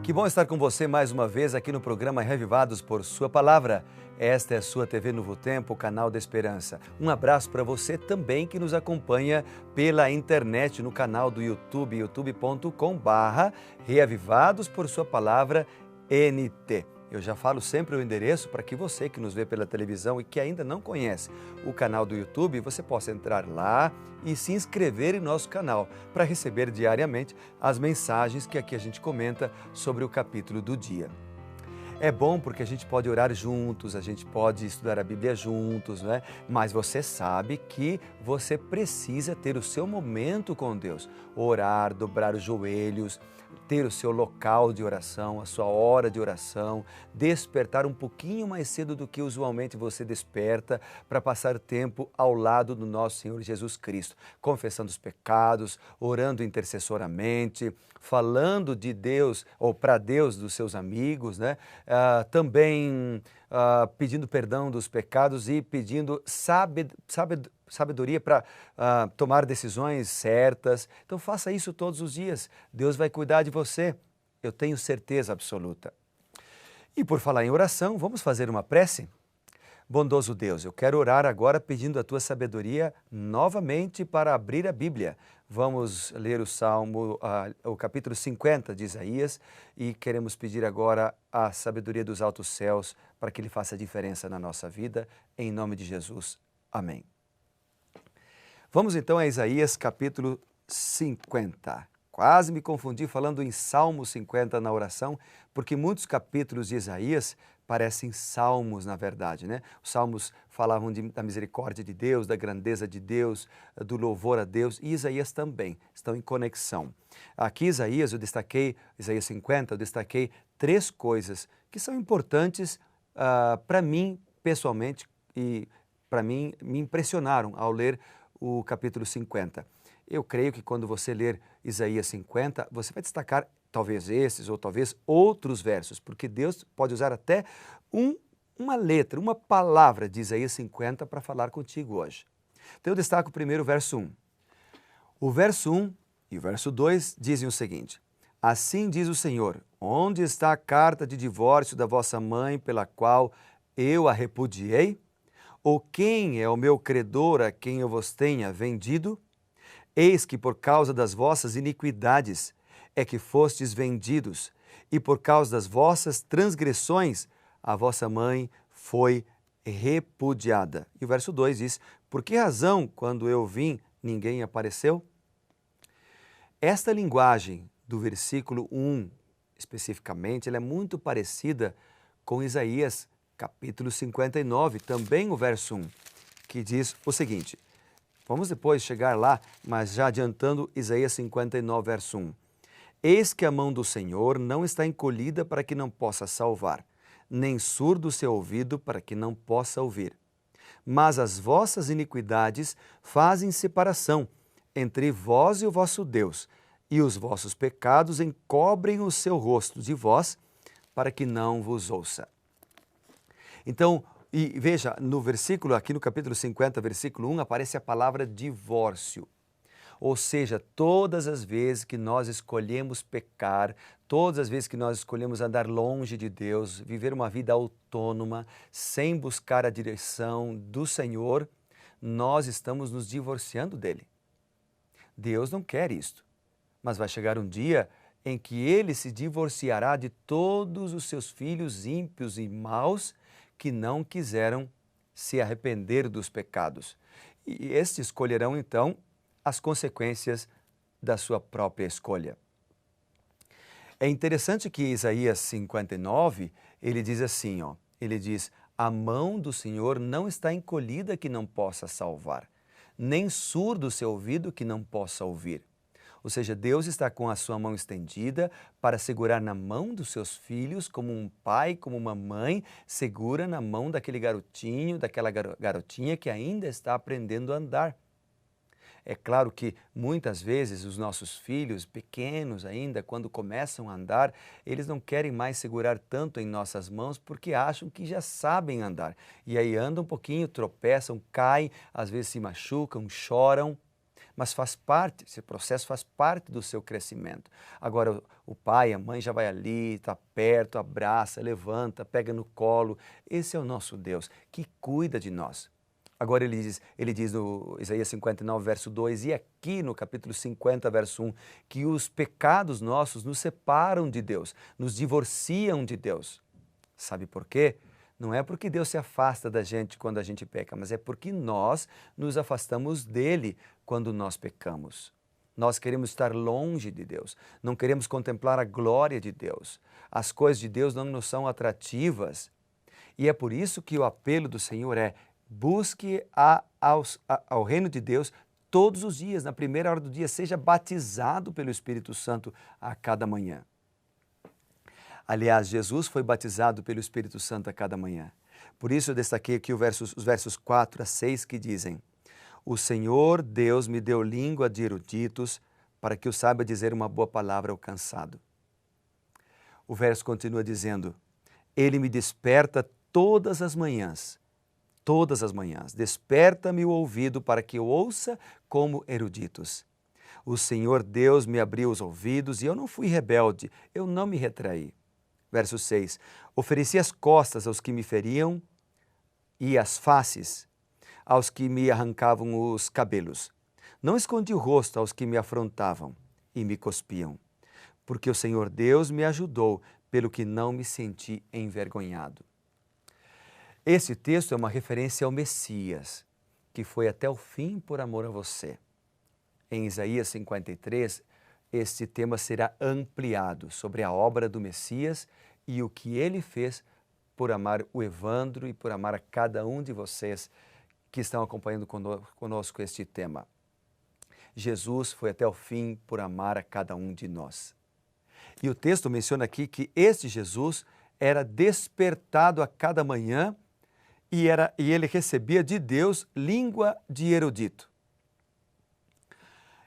Que bom estar com você mais uma vez aqui no programa Revivados por Sua Palavra. Esta é a sua TV Novo Tempo, o canal da Esperança. Um abraço para você também que nos acompanha pela internet no canal do YouTube, youtube.com/Reavivados por Sua Palavra NT. Eu já falo sempre o endereço para que você que nos vê pela televisão e que ainda não conhece o canal do YouTube, você possa entrar lá e se inscrever em nosso canal para receber diariamente as mensagens que aqui a gente comenta sobre o capítulo do dia. É bom porque a gente pode orar juntos, a gente pode estudar a Bíblia juntos, né? Mas você sabe que você precisa ter o seu momento com Deus. Orar, dobrar os joelhos, ter o seu local de oração, a sua hora de oração, despertar um pouquinho mais cedo do que usualmente você desperta para passar tempo ao lado do nosso Senhor Jesus Cristo, confessando os pecados, orando intercessoramente, falando de Deus ou para Deus dos seus amigos, né? Também pedindo perdão dos pecados e pedindo sabedoria para tomar decisões certas. Então faça isso todos os dias. Deus vai cuidar de você. Eu tenho certeza absoluta. E por falar em oração, vamos fazer uma prece? Bondoso Deus, eu quero orar agora pedindo a Tua sabedoria novamente para abrir a Bíblia. Vamos ler o capítulo 50 de Isaías e queremos pedir agora a sabedoria dos altos céus para que Ele faça diferença na nossa vida, em nome de Jesus. Amém. Vamos então a Isaías capítulo 50. Quase me confundi falando em Salmo 50 na oração, porque muitos capítulos de Isaías parecem salmos, na verdade, né? Os salmos falavam da misericórdia de Deus, da grandeza de Deus, do louvor a Deus, e Isaías também estão em conexão. Aqui Isaías 50, eu destaquei 3 coisas que são importantes para mim pessoalmente e para mim me impressionaram ao ler o capítulo 50. Eu creio que quando você ler Isaías 50, você vai destacar talvez esses ou talvez outros versos, porque Deus pode usar até uma letra, uma palavra de Isaías 50 para falar contigo hoje. Então eu destaco primeiro o verso 1. O verso 1 e o verso 2 dizem o seguinte: Assim diz o Senhor, onde está a carta de divórcio da vossa mãe pela qual eu a repudiei? Ou quem é o meu credor a quem eu vos tenha vendido? Eis que por causa das vossas iniquidades é que fostes vendidos, e por causa das vossas transgressões a vossa mãe foi repudiada. E o verso 2 diz, por que razão, quando eu vim, ninguém apareceu? Esta linguagem do versículo 1, especificamente, ela é muito parecida com Isaías, capítulo 59, também o verso 1, que diz o seguinte. Vamos depois chegar lá, mas já adiantando Isaías 59, verso 1. Eis que a mão do Senhor não está encolhida para que não possa salvar, nem surdo o seu ouvido para que não possa ouvir. Mas as vossas iniquidades fazem separação entre vós e o vosso Deus, e os vossos pecados encobrem o seu rosto de vós, para que não vos ouça. Então, e veja, no versículo, aqui no capítulo 50, versículo 1, aparece a palavra divórcio. Ou seja, todas as vezes que nós escolhemos pecar, todas as vezes que nós escolhemos andar longe de Deus, viver uma vida autônoma, sem buscar a direção do Senhor, nós estamos nos divorciando dele. Deus não quer isto, mas vai chegar um dia em que ele se divorciará de todos os seus filhos ímpios e maus que não quiseram se arrepender dos pecados. E estes escolherão, então, as consequências da sua própria escolha. É interessante que Isaías 59, ele diz assim, ele diz, a mão do Senhor não está encolhida que não possa salvar, nem surdo o seu ouvido que não possa ouvir. Ou seja, Deus está com a sua mão estendida para segurar na mão dos seus filhos, como um pai, como uma mãe, segura na mão daquele garotinho, daquela garotinha que ainda está aprendendo a andar. É claro que muitas vezes os nossos filhos, pequenos ainda, quando começam a andar, eles não querem mais segurar tanto em nossas mãos porque acham que já sabem andar. E aí andam um pouquinho, tropeçam, caem, às vezes se machucam, choram. mas faz parte, esse processo faz parte do seu crescimento. Agora, o pai, a mãe já vai ali, está perto, abraça, levanta, pega no colo. Esse é o nosso Deus, que cuida de nós. Agora ele diz no Isaías 59, verso 2, e aqui no capítulo 50, verso 1, que os pecados nossos nos separam de Deus, nos divorciam de Deus. Sabe por quê? Não é porque Deus se afasta da gente quando a gente peca, mas é porque nós nos afastamos dele quando nós pecamos. Nós queremos estar longe de Deus, não queremos contemplar a glória de Deus. As coisas de Deus não nos são atrativas. E é por isso que o apelo do Senhor é: busque ao reino de Deus todos os dias, na primeira hora do dia, seja batizado pelo Espírito Santo a cada manhã. Aliás, Jesus foi batizado pelo Espírito Santo a cada manhã. Por isso eu destaquei aqui os versos 4 a 6 que dizem: o Senhor Deus me deu língua de eruditos para que eu saiba dizer uma boa palavra ao cansado. O verso continua dizendo: Ele me desperta todas as manhãs, desperta-me o ouvido para que eu ouça como eruditos. O Senhor Deus me abriu os ouvidos e eu não fui rebelde, eu não me retraí. Verso 6, ofereci as costas aos que me feriam e as faces aos que me arrancavam os cabelos. Não escondi o rosto aos que me afrontavam e me cuspiam, porque o Senhor Deus me ajudou, pelo que não me senti envergonhado. Esse texto é uma referência ao Messias, que foi até o fim por amor a você. Em Isaías 53, este tema será ampliado sobre a obra do Messias e o que ele fez por amar o Evandro e por amar a cada um de vocês que estão acompanhando conosco este tema. Jesus foi até o fim por amar a cada um de nós. E o texto menciona aqui que este Jesus era despertado a cada manhã e ele recebia de Deus língua de erudito.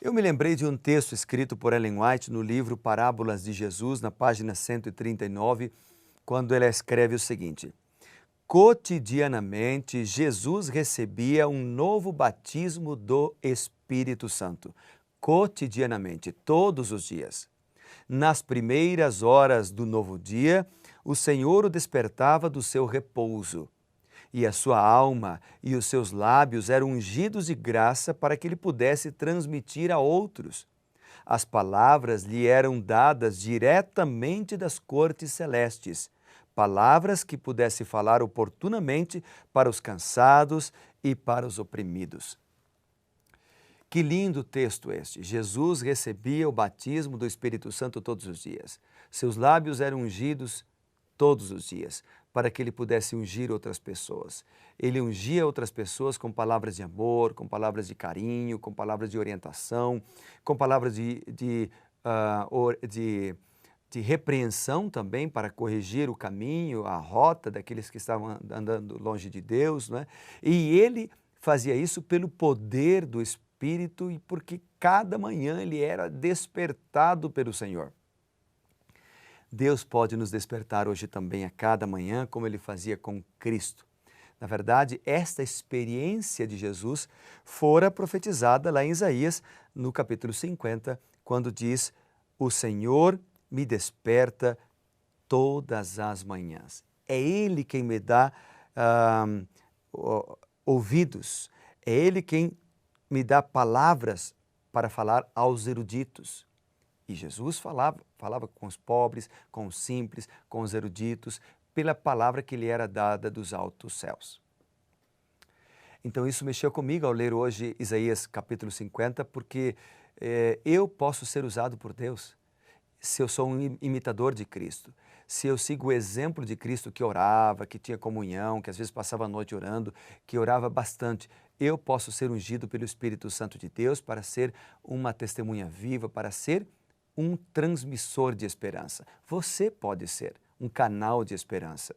Eu me lembrei de um texto escrito por Ellen White no livro Parábolas de Jesus, na página 139, quando ela escreve o seguinte: cotidianamente, Jesus recebia um novo batismo do Espírito Santo. Cotidianamente, todos os dias. Nas primeiras horas do novo dia, o Senhor o despertava do seu repouso. E a sua alma e os seus lábios eram ungidos de graça para que ele pudesse transmitir a outros. As palavras lhe eram dadas diretamente das cortes celestes, palavras que pudesse falar oportunamente para os cansados e para os oprimidos. Que lindo texto este! Jesus recebia o batismo do Espírito Santo todos os dias. Seus lábios eram ungidos todos os dias, para que ele pudesse ungir outras pessoas. Ele ungia outras pessoas com palavras de amor, com palavras de carinho, com palavras de orientação, com palavras de repreensão também para corrigir o caminho, a rota daqueles que estavam andando longe de Deus, né? E ele fazia isso pelo poder do Espírito e porque cada manhã ele era despertado pelo Senhor. Deus pode nos despertar hoje também a cada manhã, como ele fazia com Cristo. Na verdade, esta experiência de Jesus fora profetizada lá em Isaías, no capítulo 50, quando diz: o Senhor me desperta todas as manhãs. É Ele quem me dá ouvidos, é Ele quem me dá palavras para falar aos eruditos. E Jesus falava com os pobres, com os simples, com os eruditos, pela palavra que lhe era dada dos altos céus. Então isso mexeu comigo ao ler hoje Isaías capítulo 50, porque eu posso ser usado por Deus se eu sou um imitador de Cristo, se eu sigo o exemplo de Cristo que orava, que tinha comunhão, que às vezes passava a noite orando, que orava bastante. Eu posso ser ungido pelo Espírito Santo de Deus para ser uma testemunha viva, para ser um transmissor de esperança. Você pode ser um canal de esperança.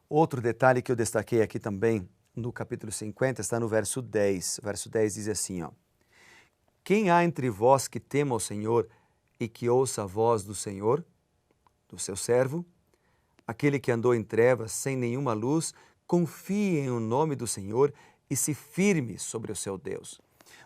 Outro detalhe que eu destaquei aqui também no capítulo 50 está no verso 10. O verso 10 diz assim, ó: quem há entre vós que tema o Senhor e que ouça a voz do Senhor, do seu servo? Aquele que andou em trevas sem nenhuma luz, confie em o nome do Senhor e se firme sobre o seu Deus.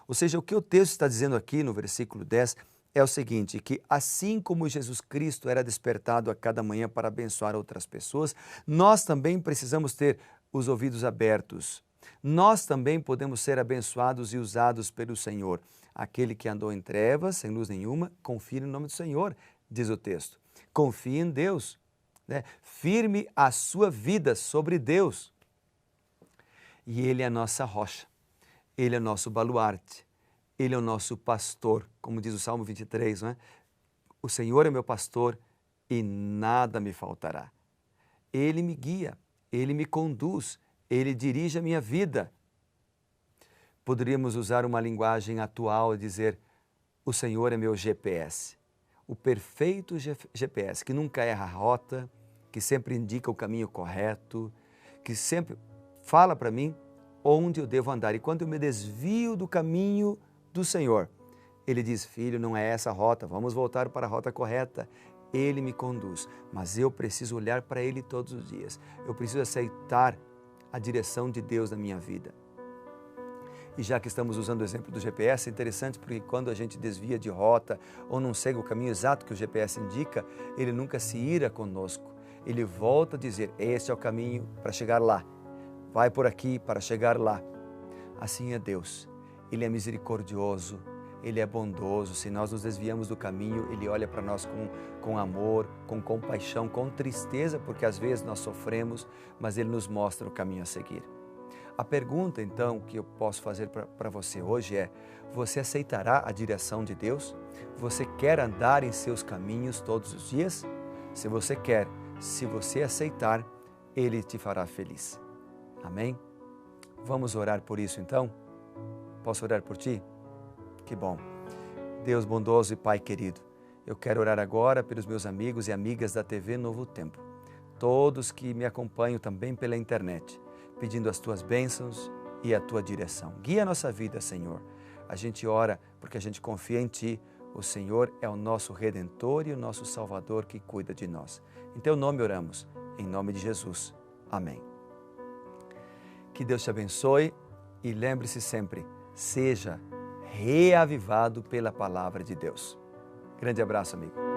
Ou seja, o que o texto está dizendo aqui no versículo 10 é o seguinte, que assim como Jesus Cristo era despertado a cada manhã para abençoar outras pessoas, nós também precisamos ter os ouvidos abertos. Nós também podemos ser abençoados e usados pelo Senhor. Aquele que andou em trevas, sem luz nenhuma, confie no nome do Senhor, diz o texto. Confie em Deus, né? Firme a sua vida sobre Deus. E Ele é a nossa rocha, Ele é o nosso baluarte, Ele é o nosso pastor, como diz o Salmo 23, não é? O Senhor é meu pastor e nada me faltará. Ele me guia, Ele me conduz, Ele dirige a minha vida. Poderíamos usar uma linguagem atual e dizer, o Senhor é meu GPS, o perfeito GPS, que nunca erra a rota, que sempre indica o caminho correto, que sempre fala para mim onde eu devo andar. E quando eu me desvio do caminho do Senhor, Ele diz, filho, não é essa a rota, vamos voltar para a rota correta. Ele me conduz, mas eu preciso olhar para Ele todos os dias. Eu preciso aceitar a direção de Deus na minha vida. E já que estamos usando o exemplo do GPS, é interessante porque quando a gente desvia de rota ou não segue o caminho exato que o GPS indica, Ele nunca se ira conosco. Ele volta a dizer, este é o caminho para chegar lá. Vai por aqui para chegar lá. Assim é Deus. Ele é misericordioso, Ele é bondoso. Se nós nos desviamos do caminho, Ele olha para nós com amor, com compaixão, com tristeza, porque às vezes nós sofremos, mas Ele nos mostra o caminho a seguir. A pergunta, então, que eu posso fazer para você hoje é, você aceitará a direção de Deus? Você quer andar em seus caminhos todos os dias? Se você quer, se você aceitar, Ele te fará feliz. Amém? Vamos orar por isso, então? Posso orar por ti? Que bom. Deus bondoso e Pai querido, eu quero orar agora pelos meus amigos e amigas da TV Novo Tempo, todos que me acompanham também pela internet, pedindo as Tuas bênçãos e a Tua direção. Guia a nossa vida, Senhor. A gente ora porque a gente confia em Ti. O Senhor é o nosso Redentor e o nosso Salvador que cuida de nós. Em Teu nome oramos, em nome de Jesus. Amém. Que Deus te abençoe e lembre-se sempre, seja reavivado pela palavra de Deus. Grande abraço, amigo.